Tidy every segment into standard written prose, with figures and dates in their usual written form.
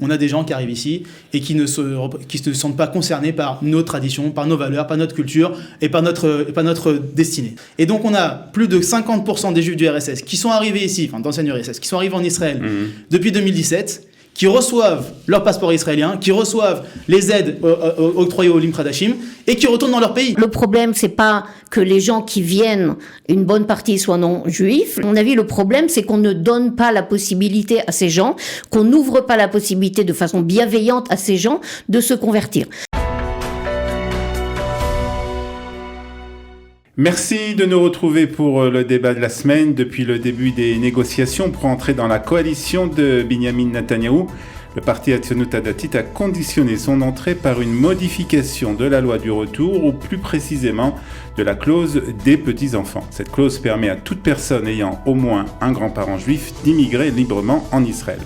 On a des gens qui arrivent ici et qui ne se sentent pas concernés par nos traditions, par nos valeurs, par notre culture et par notre destinée. Et donc on a plus de 50% des Juifs du RSS qui sont arrivés ici, enfin d'ancienne URSS, qui sont arrivés en Israël depuis 2017, qui reçoivent leur passeport israélien, qui reçoivent les aides octroyées aux Olim Khadashim et qui retournent dans leur pays. Le problème, c'est pas que les gens qui viennent, une bonne partie soient non juifs. À mon avis, le problème, c'est qu'on ne donne pas la possibilité à ces gens, qu'on n'ouvre pas la possibilité de façon bienveillante à ces gens de se convertir. Merci de nous retrouver pour le débat de la semaine. Depuis le début des négociations pour entrer dans la coalition de Binyamin Netanyahou, le parti Hatzionut Hadatit a conditionné son entrée par une modification de la loi du retour, ou plus précisément de la clause des petits-enfants. Cette clause permet à toute personne ayant au moins un grand-parent juif d'immigrer librement en Israël.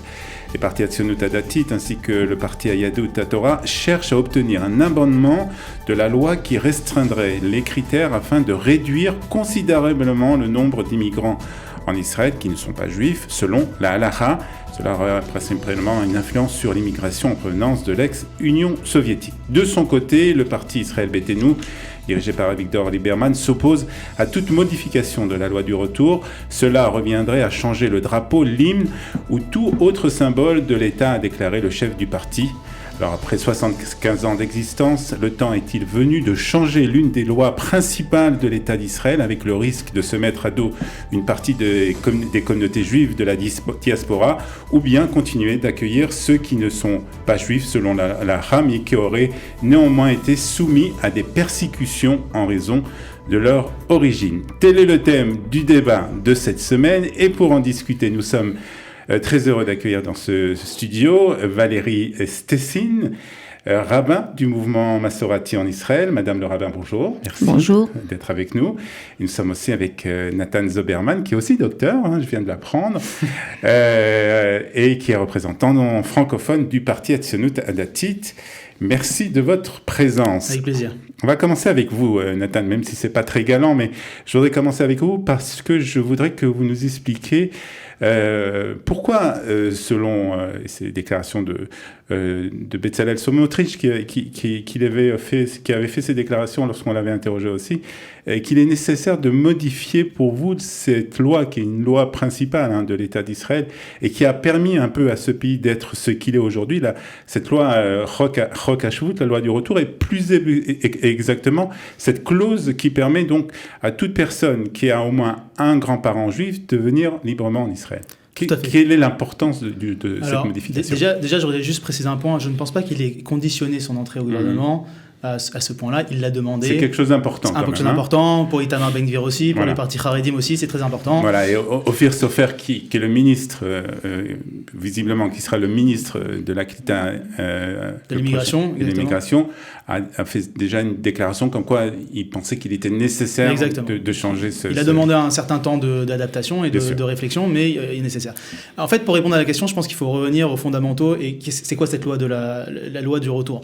Les partis Hatzionut Hadatit ainsi que le parti Yahadut HaTorah cherchent à obtenir un amendement de la loi qui restreindrait les critères afin de réduire considérablement le nombre d'immigrants en Israël qui ne sont pas juifs, selon la halacha. Cela aura principalement une influence sur l'immigration en provenance de l'ex-Union soviétique. De son côté, le parti Israël Beitenu, dirigé par Avigdor Lieberman, s'oppose à toute modification de la loi du retour. Cela reviendrait à changer le drapeau, l'hymne ou tout autre symbole de l'État, a déclaré le chef du parti. Alors après 75 ans d'existence, le temps est-il venu de changer l'une des lois principales de l'État d'Israël avec le risque de se mettre à dos une partie des communautés juives de la diaspora, ou bien continuer d'accueillir ceux qui ne sont pas juifs selon la Ham et qui auraient néanmoins été soumis à des persécutions en raison de leur origine. Tel est le thème du débat de cette semaine et pour en discuter, nous sommes très heureux d'accueillir dans ce studio Valérie Stessin, rabbin du mouvement Massorati en Israël. Madame le rabbin, bonjour. Merci bonjour d'être avec nous. Et nous sommes aussi avec Nathan Zoberman, qui est aussi docteur, je viens de l'apprendre, et qui est représentant francophone du parti Hatzionut Hadatit. Merci de votre présence. Avec plaisir. On va commencer avec vous, Nathan, même si c'est pas très galant, mais je voudrais commencer avec vous parce que je voudrais que vous nous expliquiez pourquoi, selon ces déclarations de Bezalel Smotrich, qui avait fait ces déclarations lorsqu'on l'avait interrogé aussi, qu'il est nécessaire de modifier pour vous cette loi, qui est une loi principale de l'État d'Israël, et qui a permis un peu à ce pays d'être ce qu'il est aujourd'hui. Cette loi Chok HaShavut, la loi du retour, est plus exactement cette clause qui permet donc à toute personne qui a au moins un grand-parent juif de venir librement en Israël. Quelle est l'importance de cette modification ? Déjà, je voudrais juste préciser un point. Je ne pense pas qu'il ait conditionné son entrée au gouvernement à ce point-là. Il l'a demandé. C'est quelque chose d'important. C'est quelque chose d'important pour Itamar Ben-Gvir aussi, pour les partis Haredim aussi, c'est très important. Voilà, et Ophir Sofer, qui est le ministre, visiblement, qui sera le ministre de la Klita, de l'immigration, a fait déjà une déclaration comme quoi il pensait qu'il était nécessaire de changer Il a demandé un certain temps d'adaptation et de réflexion, mais il est nécessaire. En fait, pour répondre à la question, je pense qu'il faut revenir aux fondamentaux. Et c'est quoi cette loi de la loi du retour ?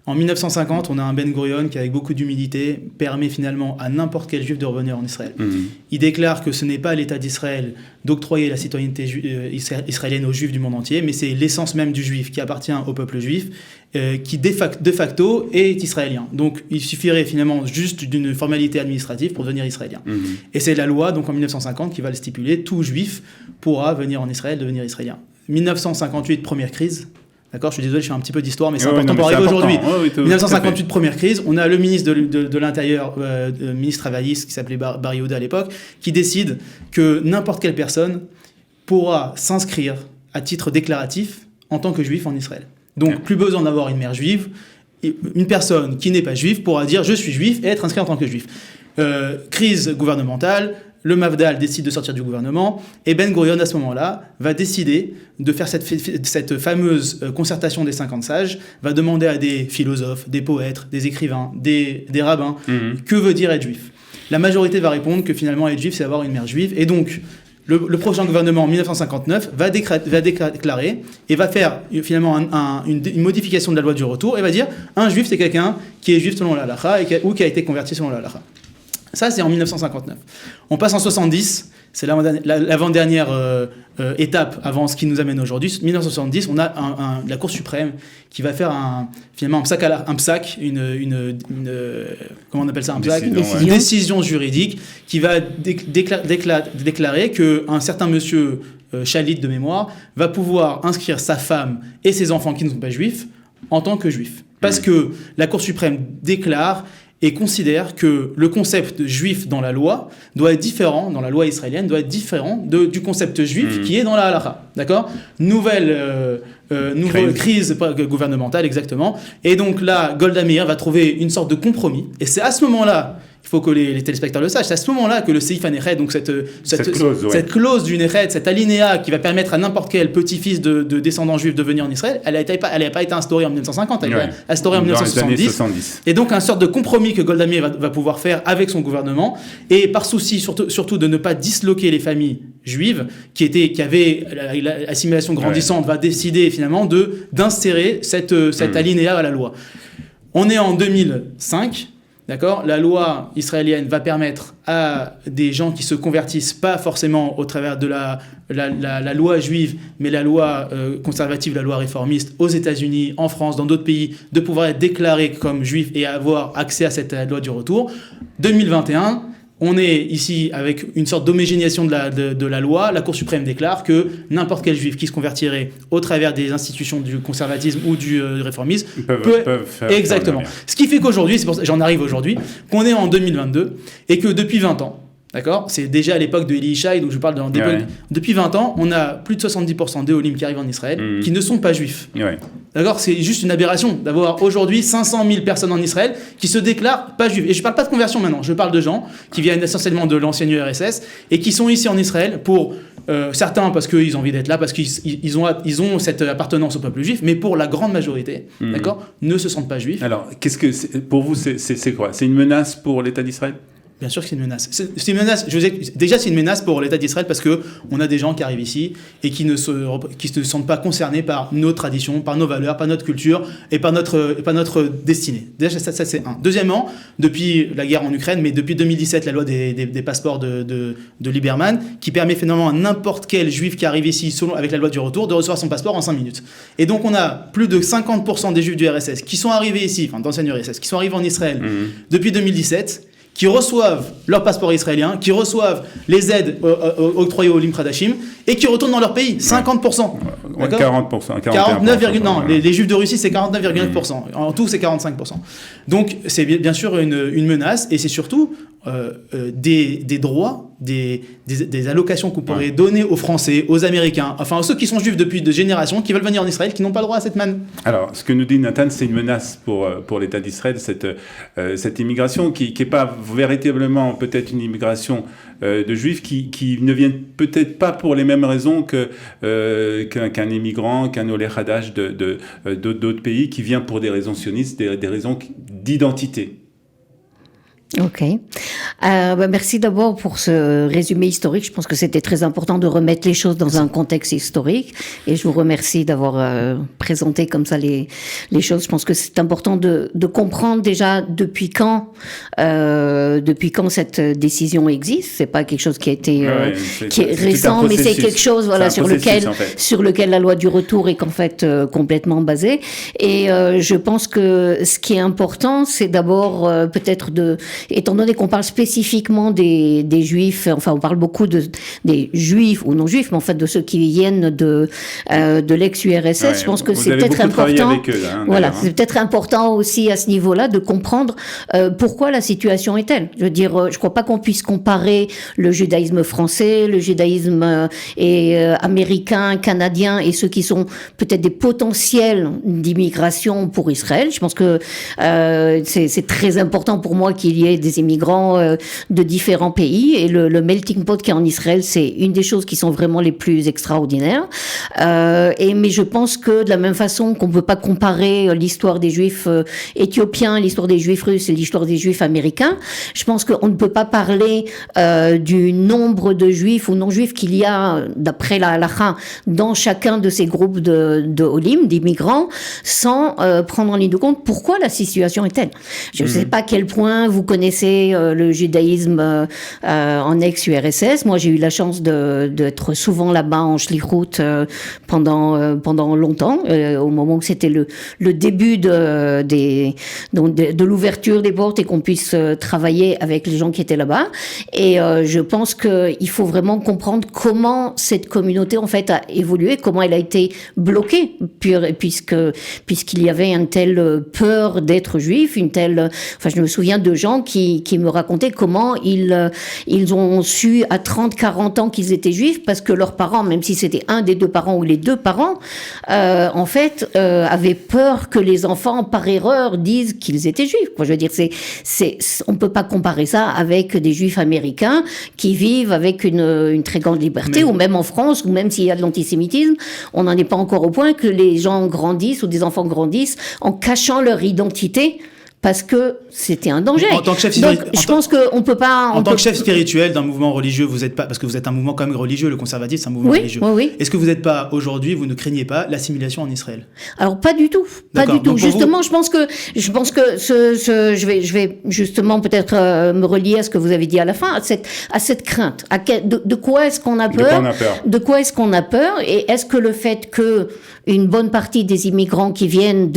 En 1950, on a un Ben Gurion qui, avec beaucoup d'humilité, permet finalement à n'importe quel juif de revenir en Israël. Il déclare que ce n'est pas à l'État d'Israël d'octroyer la citoyenneté israélienne aux juifs du monde entier, mais c'est l'essence même du juif qui appartient au peuple juif, qui de facto est israélien. Donc il suffirait finalement juste d'une formalité administrative pour devenir israélien. Et c'est la loi, donc en 1950, qui va le stipuler, tout juif pourra venir en Israël, devenir israélien. 1958, première crise. D'accord, je suis désolé, je fais un petit peu d'histoire, mais c'est important pour arriver aujourd'hui. 1958, première crise, on a le ministre de l'Intérieur, ministre travailliste, qui s'appelait Bar Yehuda à l'époque, qui décide que n'importe quelle personne pourra s'inscrire à titre déclaratif en tant que juif en Israël. Donc, plus besoin d'avoir une mère juive. Une personne qui n'est pas juive pourra dire « je suis juif » et être inscrit en tant que juif. Crise gouvernementale, le Mafdal décide de sortir du gouvernement, et Ben Gurion, à ce moment-là, va décider de faire cette fameuse concertation des 50 sages, va demander à des philosophes, des poètes, des écrivains, des rabbins, que veut dire être juif. La majorité va répondre que finalement être juif, c'est avoir une mère juive, et donc le prochain gouvernement, en 1959, va déclarer et va faire finalement une modification de la loi du retour, et va dire un juif, c'est quelqu'un qui est juif selon la halakha ou qui a été converti selon la halakha. Ça, c'est en 1959. On passe en 70, c'est l'avant-dernière étape avant ce qui nous amène aujourd'hui. 1970, on a la Cour suprême qui va faire finalement un psaque, comment on appelle ça, un psaque, une décision juridique qui va déclarer qu'un certain monsieur Shalit de mémoire va pouvoir inscrire sa femme et ses enfants qui ne sont pas juifs en tant que juifs. Parce que la Cour suprême déclare et considère que le concept juif dans la loi doit être différent, dans la loi israélienne, doit être différent du concept juif qui est dans la halakha. D'accord ? Nouvelle crise gouvernementale, exactement. Et donc là, Golda Meir va trouver une sorte de compromis. Et c'est à ce moment-là, il faut que les téléspectateurs le sachent, c'est à ce moment-là que le Seif HaNechet, donc cette clause du Nechet, cet alinéa qui va permettre à n'importe quel petit-fils de descendants juifs de venir en Israël, elle n'a pas été instaurée en 1950, elle a été instaurée en 1970. Et donc, une sorte de compromis que Golda Meir va pouvoir faire avec son gouvernement, et par souci surtout de ne pas disloquer les familles juives, qui avaient l'assimilation grandissante, va décider finalement d'insérer cet alinéa à la loi. On est en 2005. D'accord ? La loi israélienne va permettre à des gens qui se convertissent, pas forcément au travers de la loi juive, mais la loi conservative, la loi réformiste, aux États-Unis, en France, dans d'autres pays, de pouvoir être déclarés comme juifs et avoir accès à cette loi du retour. 2021, on est ici avec une sorte d'homogénéisation de la loi. La Cour suprême déclare que n'importe quel juif qui se convertirait au travers des institutions du conservatisme ou du réformisme peuvent faire exactement. Ce qui fait qu'aujourd'hui, c'est pour ça, j'en arrive aujourd'hui, qu'on est en 2022 et que depuis 20 ans, d'accord, c'est déjà à l'époque de Eli Yishai, donc je parle depuis 20 ans, on a plus de 70% des Olim qui arrivent en Israël qui ne sont pas juifs. D'accord, c'est juste une aberration d'avoir aujourd'hui 500 000 personnes en Israël qui se déclarent pas juives. Et je ne parle pas de conversion maintenant, je parle de gens qui viennent essentiellement de l'ancienne URSS et qui sont ici en Israël pour certains parce qu'ils ont envie d'être là, parce qu'ils ont cette appartenance au peuple juif, mais pour la grande majorité, d'accord, ne se sentent pas juifs. Alors, pour vous, c'est quoi ? C'est une menace pour l'État d'Israël ? Bien sûr que c'est une menace. C'est une menace. Déjà, c'est une menace pour l'État d'Israël parce que on a des gens qui arrivent ici et qui ne se sentent pas concernés par nos traditions, par nos valeurs, par notre culture et par notre destinée. Déjà, ça c'est un. Deuxièmement, depuis la guerre en Ukraine, mais depuis 2017, la loi des passeports de Lieberman, qui permet finalement à n'importe quel juif qui arrive ici, avec la loi du retour, de recevoir son passeport en 5 minutes. Et donc, on a plus de 50% des juifs du RSS qui sont arrivés ici, enfin d'ancienne URSS, qui sont arrivés en Israël depuis 2017. Qui reçoivent leur passeport israélien, qui reçoivent les aides octroyées aux Olim Khadashim et qui retournent dans leur pays, 50%. D'accord ? 49, non, les Juifs de Russie, c'est 49,9%. En tout, c'est 45%. Donc, c'est bien sûr une menace et c'est surtout des droits, des allocations qu'on pourrait donner aux Français, aux Américains, enfin à ceux qui sont juifs depuis des générations, qui veulent venir en Israël, qui n'ont pas le droit à cette manne. Alors, ce que nous dit Nathan, c'est une menace pour l'État d'Israël, cette immigration qui n'est pas véritablement peut-être une immigration de juifs qui ne viennent peut-être pas pour les mêmes raisons qu'un immigrant, qu'un Olé Hadash d'autres pays qui vient pour des raisons sionistes, des raisons d'identité. Ok. Merci d'abord pour ce résumé historique. Je pense que c'était très important de remettre les choses dans un contexte historique. Et je vous remercie d'avoir présenté comme ça les choses. Je pense que c'est important de comprendre déjà depuis quand cette décision existe. C'est pas quelque chose qui a été qui est récent, mais c'est quelque chose sur lequel la loi du retour est en fait complètement basée. Et je pense que ce qui est important, c'est d'abord peut-être étant donné qu'on parle spécifiquement des juifs, enfin on parle beaucoup des juifs ou non juifs, mais en fait de ceux qui viennent de l'ex-URSS, je pense que c'est peut-être important. Avec eux, c'est peut-être important aussi à ce niveau-là de comprendre pourquoi la situation est telle. Je veux dire, je crois pas qu'on puisse comparer le judaïsme français, le judaïsme américain, canadien et ceux qui sont peut-être des potentiels d'immigration pour Israël. Je pense que c'est très important pour moi qu'il y ait des immigrants de différents pays et le melting pot qui est en Israël, c'est une des choses qui sont vraiment les plus extraordinaires. Mais je pense que de la même façon qu'on ne peut pas comparer l'histoire des juifs éthiopiens, l'histoire des juifs russes et l'histoire des juifs américains, je pense qu'on ne peut pas parler du nombre de juifs ou non-juifs qu'il y a, d'après la halakha, dans chacun de ces groupes de Olim, d'immigrants, sans prendre en ligne de compte pourquoi la situation est telle. Je ne sais pas à quel point vous connaissez connaissez le judaïsme en ex-URSS. Moi, j'ai eu la chance d'être souvent là-bas en shlichut pendant longtemps, au moment où c'était le début de l'ouverture des portes et qu'on puisse travailler avec les gens qui étaient là-bas. Et je pense qu'il faut vraiment comprendre comment cette communauté en fait a évolué, comment elle a été bloquée, puisqu'il y avait une telle peur d'être juif, je me souviens de gens qui me racontaient comment ils ont su à 30-40 ans qu'ils étaient juifs parce que leurs parents, même si c'était un des deux parents ou les deux parents, en fait, avaient peur que les enfants, par erreur, disent qu'ils étaient juifs. Je veux dire, on peut pas comparer ça avec des juifs américains qui vivent avec une très grande liberté, ou même en France, ou même s'il y a de l'antisémitisme, on n'en est pas encore au point que les gens grandissent ou des enfants grandissent en cachant leur identité parce que c'était un danger. En tant que chef je pense qu'on peut pas... En tant que chef spirituel d'un mouvement religieux, vous êtes pas... Parce que vous êtes un mouvement quand même religieux, le conservatisme, c'est un mouvement religieux. Oui. Est-ce que vous n'êtes pas, aujourd'hui, vous ne craignez pas l'assimilation en Israël? Alors, pas du tout. Pas du tout. Justement, je pense que je vais justement peut-être me relier à ce que vous avez dit à la fin, à cette crainte. De quoi est-ce qu'on a peur? De quoi est-ce qu'on a peur? Et est-ce que le fait que une bonne partie des immigrants qui viennent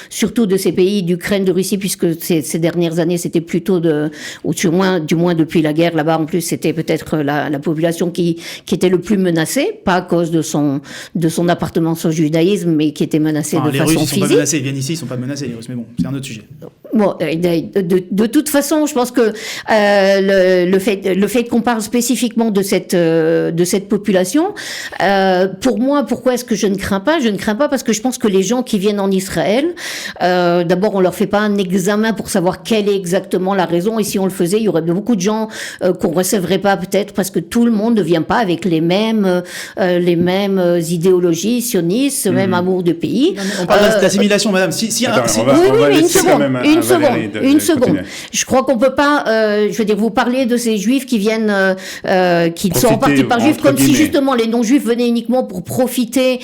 surtout de ces pays, d'Ukraine, de Russie, puisque ces dernières années, c'était plutôt du moins depuis la guerre, là-bas, en plus, c'était peut-être la population qui était le plus menacée, pas à cause de son appartenance au judaïsme, mais qui était menacée de façon physique. Les Russes, ils sont pas menacés, ils viennent ici, ils sont pas menacés, les Russes, mais bon, c'est un autre sujet. Bon, de toute façon, je pense que le fait qu'on parle spécifiquement de cette population, pour moi, pourquoi est-ce que je ne crains pas? Je ne crains pas parce que je pense que les gens qui viennent en Israël, d'abord, on leur fait pas un examen pour savoir quelle est exactement la raison. Et si on le faisait, il y aurait beaucoup de gens qu'on recevrait pas peut-être parce que tout le monde ne vient pas avec les mêmes idéologies sionistes, ce même amour de pays. On parle d'assimilation, madame. Une seconde. Je crois qu'on peut pas, je veux dire, vous parlez de ces juifs qui viennent, qui sont en partie par juifs, comme si justement les non-juifs venaient uniquement pour profiter,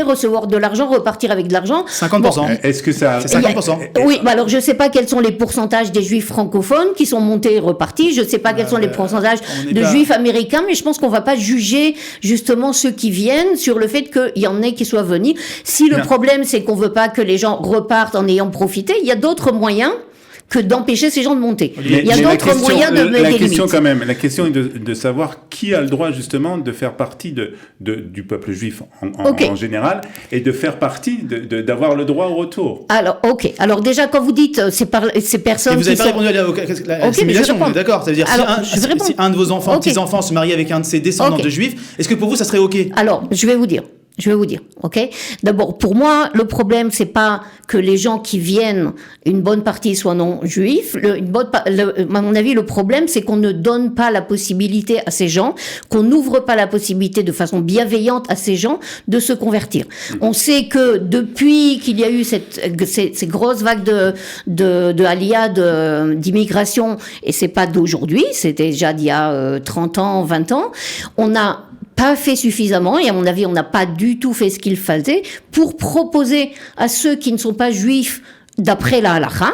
recevoir de l'argent, repartir avec de l'argent. 50%. Bon, est-ce que ça... C'est 50%. Oui, bah alors je sais pas quels sont les pourcentages des juifs francophones qui sont montés et repartis. Je sais pas quels sont les pourcentages de juifs américains, mais je pense qu'on va pas juger justement ceux qui viennent sur le fait qu'il y en ait qui soient venus. Si le problème c'est qu'on veut pas que les gens repartent en ayant profité, il y a d'autres moyens que d'empêcher ces gens de monter. Il y a d'autres moyens de mettre des limites. La question est de savoir qui a le droit justement de faire partie du peuple juif en général et de faire partie, d'avoir le droit au retour. Alors déjà, quand vous dites ces personnes... Et vous n'avez pas répondu à l'assimilation, on est d'accord? Ça veut dire si un de vos enfants, petits-enfants se marie avec un de ses descendants de juifs, est-ce que pour vous ça serait OK? Alors, je vais vous dire, ok? D'abord, pour moi, le problème, c'est pas que les gens qui viennent, une bonne partie soient non juifs. À mon avis, le problème, c'est qu'on ne donne pas la possibilité à ces gens, qu'on n'ouvre pas la possibilité de façon bienveillante à ces gens de se convertir. On sait que depuis qu'il y a eu ces grosses vagues de aliyah, d'immigration, et c'est pas d'aujourd'hui, c'était déjà d'il y a 30 ans, 20 ans, on a pas fait suffisamment, et à mon avis, on n'a pas du tout fait ce qu'il fallait pour proposer à ceux qui ne sont pas juifs d'après la halakha,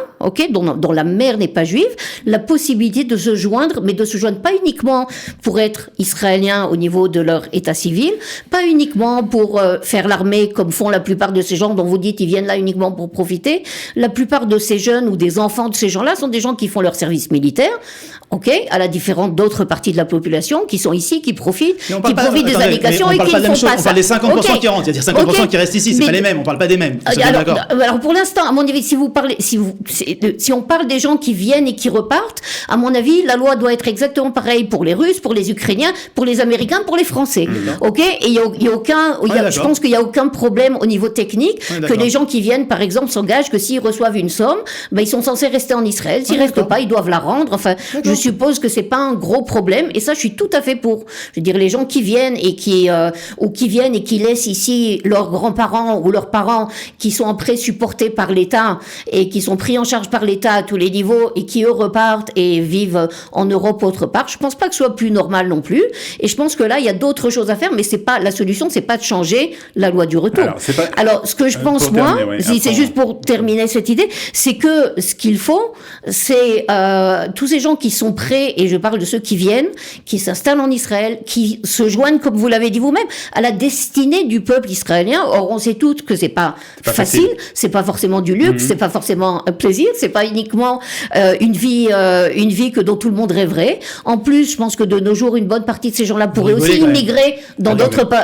dont la mère n'est pas juive, la possibilité de se joindre, mais de se joindre pas uniquement pour être israélien au niveau de leur état civil, pas uniquement pour faire l'armée comme font la plupart de ces gens dont vous dites ils viennent là uniquement pour profiter. La plupart de ces jeunes ou des enfants de ces gens-là sont des gens qui font leur service militaire, à la différence d'autres parties de la population qui sont ici, qui profitent des allégations et qui ne font pas ça. On parle des 50% qui rentrent, c'est-à-dire 50% qui restent ici, c'est pas les mêmes, on parle pas des mêmes. Alors pour l'instant, à mon avis, si on parle des gens qui viennent et qui repartent, à mon avis, la loi doit être exactement pareille pour les Russes, pour les Ukrainiens, pour les Américains, pour les Français. Et je pense qu'il y a aucun problème au niveau technique que les gens qui viennent, par exemple, s'engagent que s'ils reçoivent une somme, ils sont censés rester en Israël. S'ils restent pas, ils doivent la rendre. Enfin, je suppose que c'est pas un gros problème. Et ça, je suis tout à fait pour. Je veux dire, les gens qui viennent et qui laissent ici leurs grands-parents ou leurs parents qui sont après supportés par l'État et qui sont pris en charge charge par l'État à tous les niveaux et qui eux repartent et vivent en Europe autre part. Je pense pas que ce soit plus normal non plus. Et je pense que là, il y a d'autres choses à faire, mais c'est pas la solution, c'est pas de changer la loi du retour. Alors, ce que je pense moi, c'est juste pour terminer cette idée, c'est que ce qu'il faut, c'est tous ces gens qui sont prêts, et je parle de ceux qui viennent, qui s'installent en Israël, qui se joignent, comme vous l'avez dit vous-même, à la destinée du peuple israélien. Or, on sait toutes que c'est pas facile, c'est pas forcément du luxe, c'est pas forcément un plaisir, c'est pas uniquement une vie dont tout le monde rêverait. En plus, je pense que de nos jours, une bonne partie de ces gens-là pourraient aussi immigrer dans d'autres pays.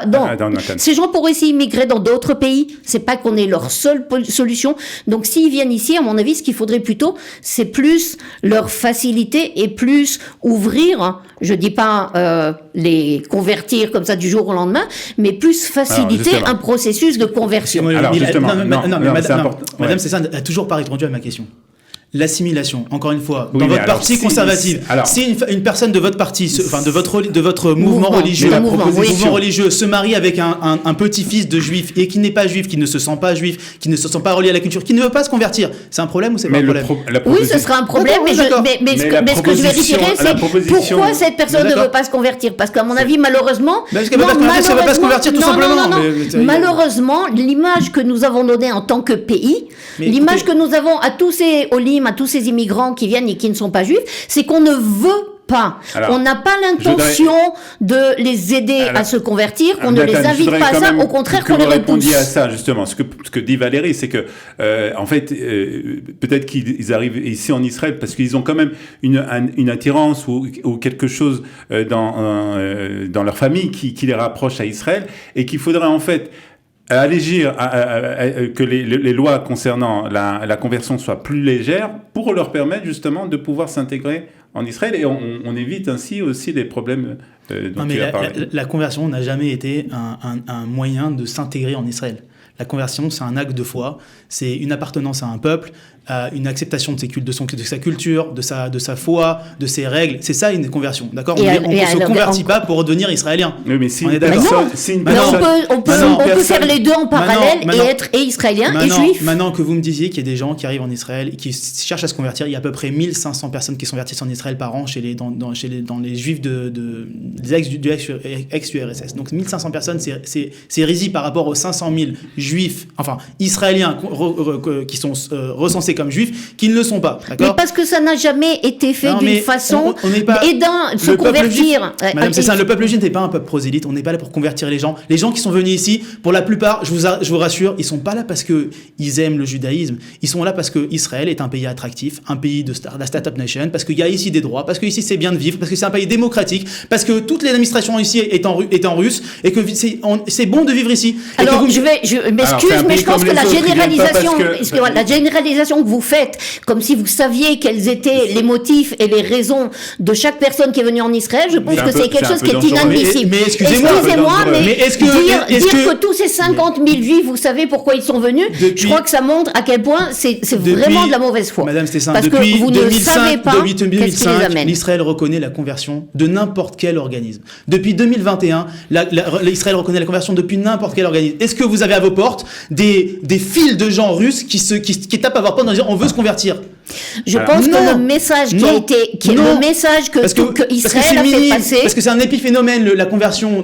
Ces gens pourraient aussi immigrer dans d'autres pays. C'est pas qu'on est leur seule solution. Donc, s'ils viennent ici, à mon avis, ce qu'il faudrait plutôt, c'est plus leur faciliter et plus ouvrir, je dis pas les convertir comme ça du jour au lendemain, mais plus faciliter un processus de conversion. Alors, justement, Madame Cézanne a toujours pas répondu à ma question. L'assimilation, encore une fois, dans votre parti conservatif, si une personne de votre parti, de votre mouvement religieux se marie avec un petit-fils de juif et qui n'est pas juif, qui ne se sent pas juif, qui ne se sent pas relié à la culture, qui ne veut pas se convertir, c'est un problème ou c'est pas un problème? Oui, ce sera un problème, mais ce que je vérifierai, c'est pourquoi cette personne ne veut pas se convertir. Parce qu'à mon avis, malheureusement... Parce qu'elle ne veut pas se convertir, tout simplement. Malheureusement, l'image que nous avons donnée en tant que pays, l'image que nous avons à tous ces immigrants qui viennent et qui ne sont pas juifs, c'est qu'on ne veut pas. Alors, on n'a pas l'intention de les aider à se convertir, qu'on ne les invite pas à ça, au contraire qu'on les repousse. Répondiez à ça, justement. Ce que dit Valérie, c'est que, en fait, peut-être qu'ils arrivent ici en Israël parce qu'ils ont quand même une attirance ou quelque chose dans leur famille qui les rapproche à Israël et qu'il faudrait, en fait, allégir que les lois concernant la conversion soient plus légères pour leur permettre justement de pouvoir s'intégrer en Israël et on évite ainsi aussi les problèmes dont tu as parlé. La conversion n'a jamais été un moyen de s'intégrer en Israël. La conversion, c'est un acte de foi, c'est une appartenance à un peuple, une acceptation de sa culture, de sa foi, de ses règles. C'est ça une conversion, d'accord? On ne se convertit pas pour devenir israélien. Oui, mais si on peut faire les deux en parallèle et être israélien et juif. Maintenant que vous me disiez qu'il y a des gens qui arrivent en Israël et qui cherchent à se convertir, il y a à peu près 1500 personnes qui sont converties en Israël par an dans les juifs des ex-URSS. Donc 1500 personnes, c'est rési par rapport aux 500 000 juifs, enfin israéliens qui sont recensés comme juifs, qui ne le sont pas. Mais parce que ça n'a jamais été fait d'une façon se convertir. Madame, c'est ça, le peuple juif n'est pas un peuple prosélyte, on n'est pas là pour convertir les gens. Les gens qui sont venus ici, pour la plupart, je vous rassure, ils sont pas là parce qu'ils aiment le judaïsme, ils sont là parce que Israël est un pays attractif, un pays de la Startup Nation, parce qu'il y a ici des droits, parce que ici c'est bien de vivre, parce que c'est un pays démocratique, parce que toute l'administration ici est en russe, et que c'est bon de vivre ici. Alors, je m'excuse, mais je pense que la généralisation que vous faites, comme si vous saviez quels étaient les motifs et les raisons de chaque personne qui est venue en Israël, je pense que c'est quelque chose qui est inadmissible. Mais excusez-moi, dire que tous ces 50 000 juifs, vous savez pourquoi ils sont venus, je crois que ça montre à quel point c'est vraiment de la mauvaise foi. Madame Stessin, parce que vous ne savez pas depuis 2005, l'Israël reconnaît la conversion de n'importe quel organisme. Depuis 2021, l'Israël reconnaît la conversion depuis n'importe quel organisme. Est-ce que vous avez à vos portes des files de gens russes qui tapent à votre porte en disant on veut se convertir? Je pense que le message le message que Israël a fait passer, parce que c'est un épiphénomène, la conversion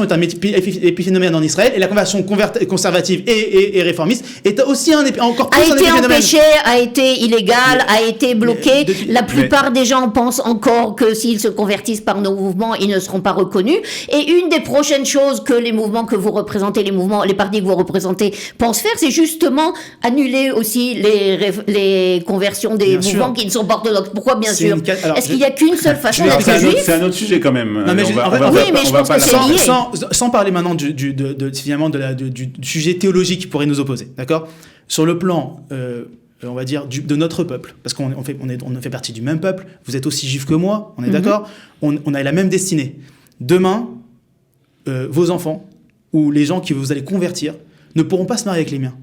est un épiphénomène en Israël, et la conversion conservative et réformiste est aussi encore plus un épiphénomène. A été illégal, a été bloqué. La plupart des gens pensent encore que s'ils se convertissent par nos mouvements, ils ne seront pas reconnus. Et une des prochaines choses que les mouvements que vous représentez, les partis que vous représentez pensent faire, c'est justement annuler aussi les conversion des mouvements qui ne sont pas orthodoxes. Pourquoi, bien sûr? Est-ce qu'il n'y a qu'une seule façon d'être juif? C'est un autre sujet quand même. Oui, mais je pense que c'est lié. Sans parler maintenant finalement du sujet théologique qui pourrait nous opposer, d'accord? Sur le plan, on va dire, de notre peuple, parce qu'on fait partie du même peuple, vous êtes aussi juif que moi, on est d'accord? On a la même destinée. Demain, vos enfants, ou les gens que vous allez convertir, ne pourront pas se marier avec les miens.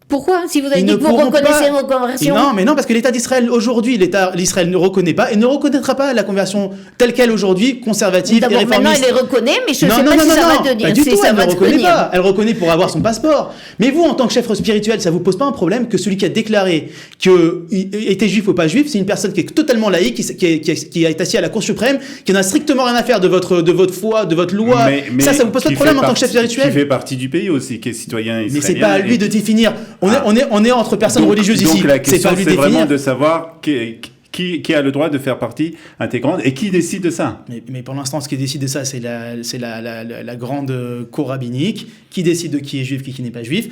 Pourquoi? Si vous avez dit que vous reconnaissez vos conversions. Non, mais non, parce que l'État d'Israël, aujourd'hui, l'Israël ne reconnaît pas et ne reconnaîtra pas la conversion telle qu'elle aujourd'hui, conservative et réformiste. Maintenant, elle les reconnaît, mais je ne sais pas si ça va tenir. Pas du tout, elle ne reconnaît pas. Elle reconnaît pour avoir son passeport. Mais vous, en tant que chef spirituel, ça vous pose pas un problème que celui qui a déclaré qu'il était juif ou pas juif, c'est une personne qui est totalement laïque, qui est assis à la Cour suprême, qui n'a strictement rien à faire de votre foi, de votre loi. Mais ça vous pose pas de problème en tant que chef spirituel? Qui fait partie du pays aussi, qui est citoyen israélien. Mais c'est pas à lui de définir. On est entre personnes religieuses ici. Donc la question, c'est vraiment de savoir qui a le droit de faire partie intégrante et qui décide de ça. Mais pour l'instant, ce qui décide de ça, c'est la grande cour rabbinique qui décide de qui est juif, qui n'est pas juif.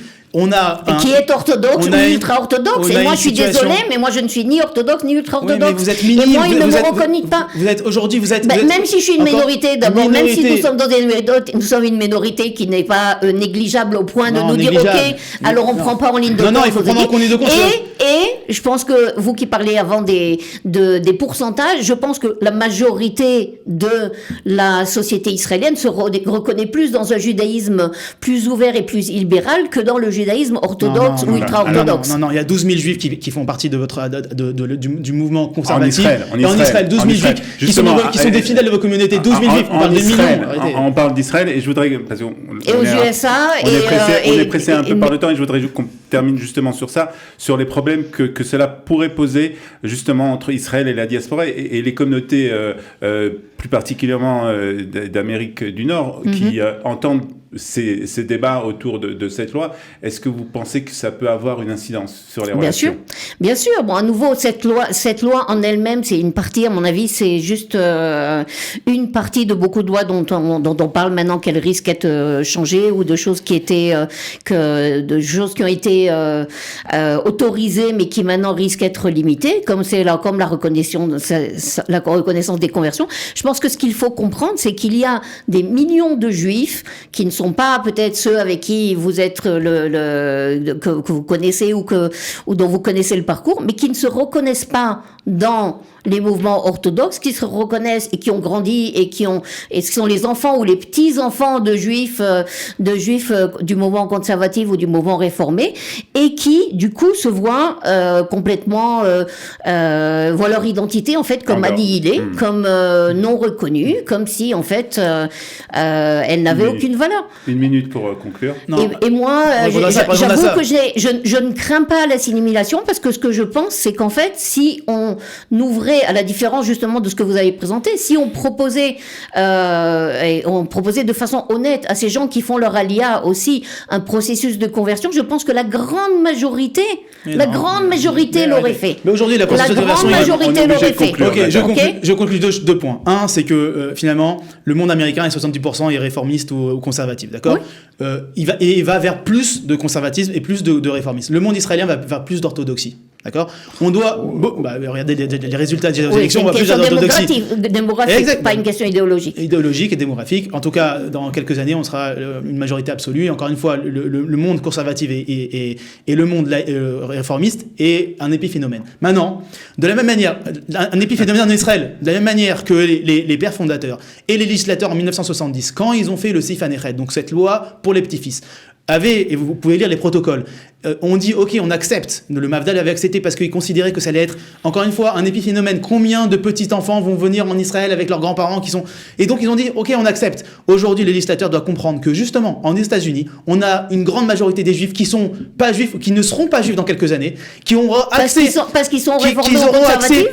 Qui est orthodoxe ou ultra-orthodoxe. Et moi, je suis désolée, mais moi, je ne suis ni orthodoxe ni ultra-orthodoxe. Oui, mais vous êtes minime. Et moi, ils ne me reconnaissent pas. Même si je suis une minorité, d'abord, même si nous sommes une minorité qui n'est pas négligeable au point de nous dire, OK, alors on ne prend pas en ligne de compte. Non, il faut prendre en ligne de compte. Et je pense que vous qui parlez avant des pourcentages, je pense que la majorité de la société israélienne se reconnaît plus dans un judaïsme plus ouvert et plus libéral que dans le judaïsme orthodoxe ou ultra-orthodoxe. Non, il y a 12 000 juifs qui font partie de du mouvement conservatif. En Israël, 12 000 juifs qui sont des fidèles de vos communautés. 12 000 juifs, on parle de millions. On parle d'Israël et je voudrais... Parce et aux USA... On est pressé un peu par le temps et je voudrais qu'on termine justement sur ça, sur les problèmes que cela pourrait poser justement entre Israël et la diaspora et les communautés plus particulièrement d'Amérique du Nord qui entendent ces débats autour de cette loi. Est-ce que vous pensez que ça peut avoir une incidence sur les relations? Bien sûr. Bon, à nouveau, cette loi en elle-même, c'est une partie, à mon avis, c'est juste une partie de beaucoup de lois dont on parle maintenant qu'elles risquent d'être changées ou de choses qui étaient qui ont été autorisées mais qui maintenant risquent d'être limitées, comme la reconnaissance des conversions. Je pense que ce qu'il faut comprendre, c'est qu'il y a des millions de juifs qui ne sont pas peut-être ceux avec qui vous êtes que vous connaissez ou dont vous connaissez le parcours, mais qui ne se reconnaissent pas dans les mouvements orthodoxes, qui se reconnaissent et qui ont grandi et qui sont les enfants ou les petits-enfants de juifs du mouvement conservatif ou du mouvement réformé, et qui, du coup, se voient complètement, voient leur identité, en fait, comme annihilée, comme non reconnue, comme si, en fait, elle n'avait aucune valeur. Une minute pour conclure. Et moi, j'avoue que je ne crains pas l'assimilation, parce que ce que je pense, c'est qu'en fait, si on ouvrait, à la différence justement de ce que vous avez présenté, si on proposait de façon honnête à ces gens qui font leur alia aussi un processus de conversion, je pense que la grande majorité l'aurait fait. Mais aujourd'hui, la grande majorité l'aurait fait. Je conclue deux points. Un, c'est que finalement, le monde américain est 70% est réformiste ou conservatif, d'accord? Oui. Il va vers plus de conservatisme et plus de réformisme. Le monde israélien va vers plus d'orthodoxie. D'accord? On doit... regardez les résultats des élections, on voit plus d'orthodoxie. Démographique, pas une question idéologique. Idéologique et démographique. En tout cas, dans quelques années, on sera une majorité absolue. Et encore une fois, le monde conservatif et le monde réformiste est un épiphénomène. Maintenant, de la même manière, un épiphénomène en Israël, de la même manière que les pères fondateurs et les législateurs en 1970, quand ils ont fait le Seif HaNechet, donc cette loi pour les petits-fils, et vous pouvez lire les protocoles, on dit ok, on accepte, le Mafdal avait accepté parce qu'il considérait que ça allait être encore une fois un épiphénomène. Combien de petits enfants vont venir en Israël avec leurs grands-parents et donc ils ont dit ok, on accepte. Aujourd'hui, le législateur doit comprendre que justement en États-Unis, on a une grande majorité des juifs qui sont pas juifs ou qui ne seront pas juifs dans quelques années, qui ont accès parce qu'ils sont réformés conservatifs,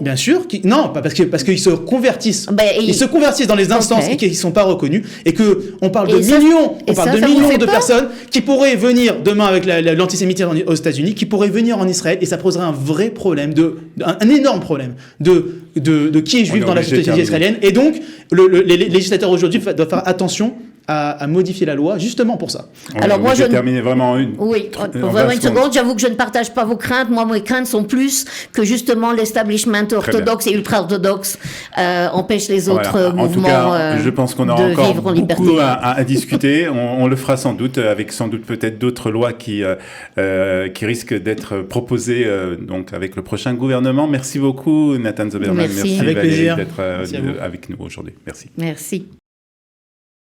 bien sûr, non, pas parce qu'ils se convertissent, ils se convertissent dans les instances et qui ne sont pas reconnus, et que on parle de millions de personnes qui pourraient venir demain avec l'antisémitisme aux États-Unis, qui pourraient venir en Israël, et ça poserait un vrai problème, un énorme problème de qui est juif dans la société israélienne. Et donc, les législateurs aujourd'hui doivent faire attention à modifier la loi justement pour ça. Alors moi je terminer vraiment une. Oui, vraiment une seconde. J'avoue que je ne partage pas vos craintes. Moi, mes craintes sont plus que justement l'establishment orthodoxe et ultra-orthodoxe empêche les autres mouvements. En tout cas, je pense qu'on aura encore beaucoup à discuter. On le fera sans doute avec peut-être d'autres lois qui risquent d'être proposées donc avec le prochain gouvernement. Merci beaucoup Nathan Zoberman. Merci Valérie d'être avec nous aujourd'hui. Merci. Merci.